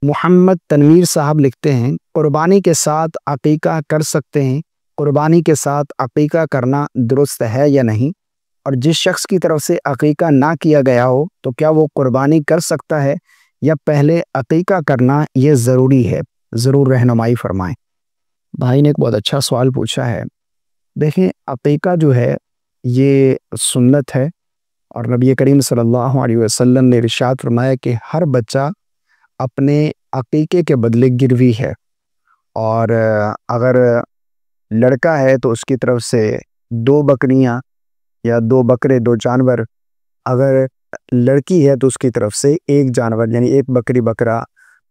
محمد تنویر صاحب لکھتے ہیں قربانی کے ساتھ عقیقہ کر سکتے ہیں، قربانی کے ساتھ عقیقہ کرنا درست ہے یا نہیں، اور جس شخص کی طرف سے عقیقہ نہ کیا گیا ہو تو کیا وہ قربانی کر سکتا ہے یا پہلے عقیقہ کرنا یہ ضروری ہے؟ ضرور رہنمائی فرمائیں۔ بھائی نے ایک بہت اچھا سوال پوچھا ہے۔ دیکھیں، عقیقہ جو ہے یہ سنت ہے، اور نبی کریم صلی اللہ علیہ وسلم نے ارشاد فرمایا کہ ہر بچہ اپنے عقیقے کے بدلے گروی ہے، اور اگر لڑکا ہے تو اس کی طرف سے 2 بکریاں یا 2 بکرے 2 جانور، اگر لڑکی ہے تو اس کی طرف سے 1 جانور یعنی 1 بکری بکرا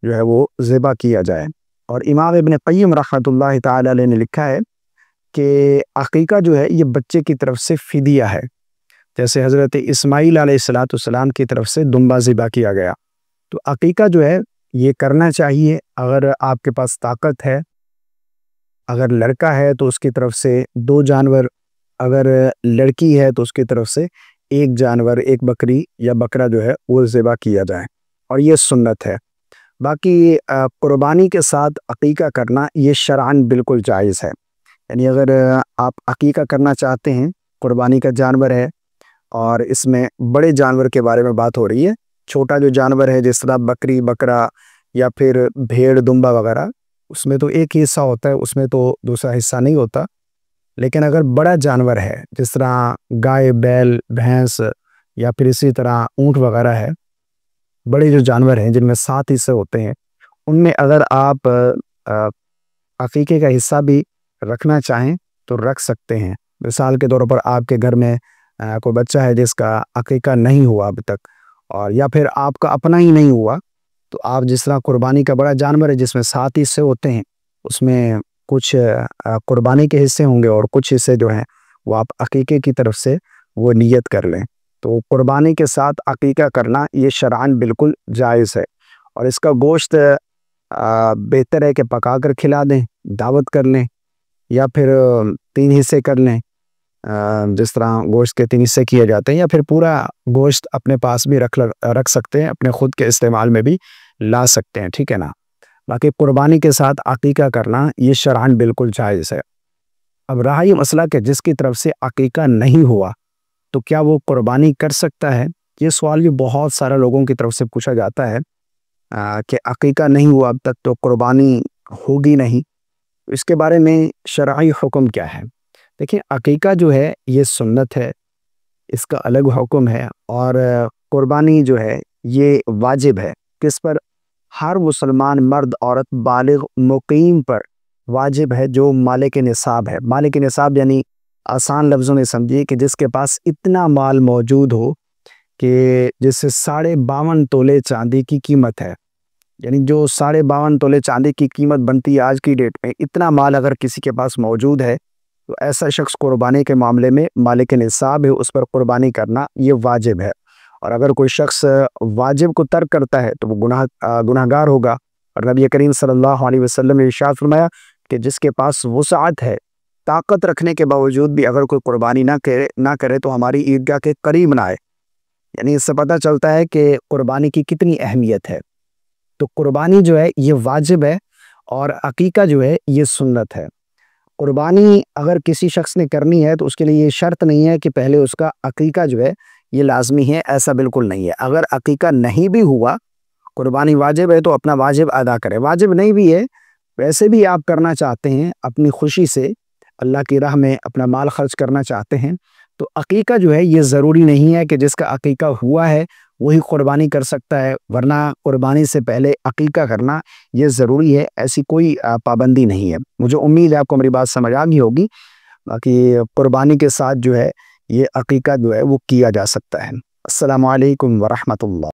جو ہے وہ ذبح کیا جائے۔ اور امام ابن قیم رحمۃ اللہ تعالی علیہ نے لکھا ہے کہ عقیقہ جو ہے یہ بچے کی طرف سے فدیہ ہے، جیسے حضرت اسماعیل علیہ السلام کی طرف سے دمبا ذبح کیا گیا۔ تو عقیقہ جو ہے یہ کرنا چاہیے اگر آپ کے پاس طاقت ہے۔ اگر لڑکا ہے تو اس کی طرف سے 2 جانور، اگر لڑکی ہے تو اس کی طرف سے 1 جانور 1 بکری یا بکرا جو ہے وہ ذبح کیا جائے، اور یہ سنت ہے۔ باقی قربانی کے ساتھ عقیقہ کرنا یہ شرعاً بالکل جائز ہے، یعنی اگر آپ عقیقہ کرنا چاہتے ہیں، قربانی کا جانور ہے، اور اس میں بڑے جانور کے بارے میں بات ہو رہی ہے، چھوٹا جو جانور ہے جس طرح بکری بکرا یا پھر بھیڑ دمبا وغیرہ، اس میں تو ایک ہی حصہ ہوتا ہے، اس میں تو دوسرا حصہ نہیں ہوتا۔ لیکن اگر بڑا جانور ہے جس طرح گائے بیل بھینس یا پھر اسی طرح اونٹ وغیرہ ہے، بڑے جو جانور ہیں جن میں 7 حصے ہوتے ہیں، ان میں اگر آپ عقیقے کا حصہ بھی رکھنا چاہیں تو رکھ سکتے ہیں۔ مثال کے طور پر آپ کے گھر میں کوئی بچہ ہے جس کا عقیقہ نہیں ہوا اب تک، اور یا پھر آپ کا اپنا ہی نہیں ہوا، تو آپ جس طرح قربانی کا بڑا جانور ہے جس میں 7 حصے ہوتے ہیں، اس میں کچھ قربانی کے حصے ہوں گے اور کچھ حصے جو ہیں وہ آپ عقیقے کی طرف سے وہ نیت کر لیں۔ تو قربانی کے ساتھ عقیقہ کرنا یہ شرعاً بالکل جائز ہے، اور اس کا گوشت بہتر ہے کہ پکا کر کھلا دیں، دعوت کر لیں، یا پھر 3 حصے کر لیں، جس طرح گوشت کے 3 حصے کیے جاتے ہیں، یا پھر پورا گوشت اپنے پاس بھی رکھ سکتے ہیں، اپنے خود کے استعمال میں بھی لا سکتے ہیں، ٹھیک ہے نا۔ باقی قربانی کے ساتھ عقیقہ کرنا یہ شرعاً بالکل جائز ہے۔ اب رہا یہ مسئلہ کہ جس کی طرف سے عقیقہ نہیں ہوا تو کیا وہ قربانی کر سکتا ہے؟ یہ سوال بھی بہت سارے لوگوں کی طرف سے پوچھا جاتا ہے کہ عقیقہ نہیں ہوا اب تک تو قربانی ہوگی نہیں۔ اس کے بارے میں شرعی حکم کیا ہے؟ دیکھیں، عقیقہ جو ہے یہ سنت ہے، اس کا الگ حکم ہے، اور قربانی جو ہے یہ واجب ہے۔ کس پر؟ ہر مسلمان مرد عورت بالغ مقیم پر واجب ہے جو مالک نصاب ہے۔ مالک نصاب یعنی آسان لفظوں میں سمجھیے کہ جس کے پاس اتنا مال موجود ہو کہ جس سے 52.5 تولے چاندی کی قیمت ہے، یعنی جو 52.5 تولے چاندی کی قیمت بنتی ہے آج کی ڈیٹ میں، اتنا مال اگر کسی کے پاس موجود ہے تو ایسا شخص قربانی کے معاملے میں مالک نصاب ہے، اس پر قربانی کرنا یہ واجب ہے۔ اور اگر کوئی شخص واجب کو ترک کرتا ہے تو وہ گناہ گار ہوگا، اور نبی کریم صلی اللہ علیہ وسلم نے ارشاد فرمایا کہ جس کے پاس وسعت ہے، طاقت رکھنے کے باوجود بھی اگر کوئی قربانی نہ کرے تو ہماری عیدگاہ کے قریب نہ آئے۔ یعنی اس سے پتہ چلتا ہے کہ قربانی کی کتنی اہمیت ہے۔ تو قربانی جو ہے یہ واجب ہے، اور عقیقہ جو ہے یہ سنت ہے۔ قربانی اگر کسی شخص نے کرنی ہے تو اس کے لیے یہ شرط نہیں ہے کہ پہلے اس کا عقیقہ جو ہے یہ لازمی ہے، ایسا بالکل نہیں ہے۔ اگر عقیقہ نہیں بھی ہوا، قربانی واجب ہے تو اپنا واجب ادا کرے، واجب نہیں بھی ہے ویسے بھی آپ کرنا چاہتے ہیں، اپنی خوشی سے اللہ کی راہ میں اپنا مال خرچ کرنا چاہتے ہیں، تو عقیقہ جو ہے یہ ضروری نہیں ہے کہ جس کا عقیقہ ہوا ہے وہی قربانی کر سکتا ہے، ورنہ قربانی سے پہلے عقیقہ کرنا یہ ضروری ہے، ایسی کوئی پابندی نہیں ہے۔ مجھے امید ہے آپ کو میری بات سمجھ آ گئی ہوگی۔ باقی قربانی کے ساتھ جو ہے یہ عقیقہ جو ہے وہ کیا جا سکتا ہے۔ السلام علیکم ورحمۃ اللہ۔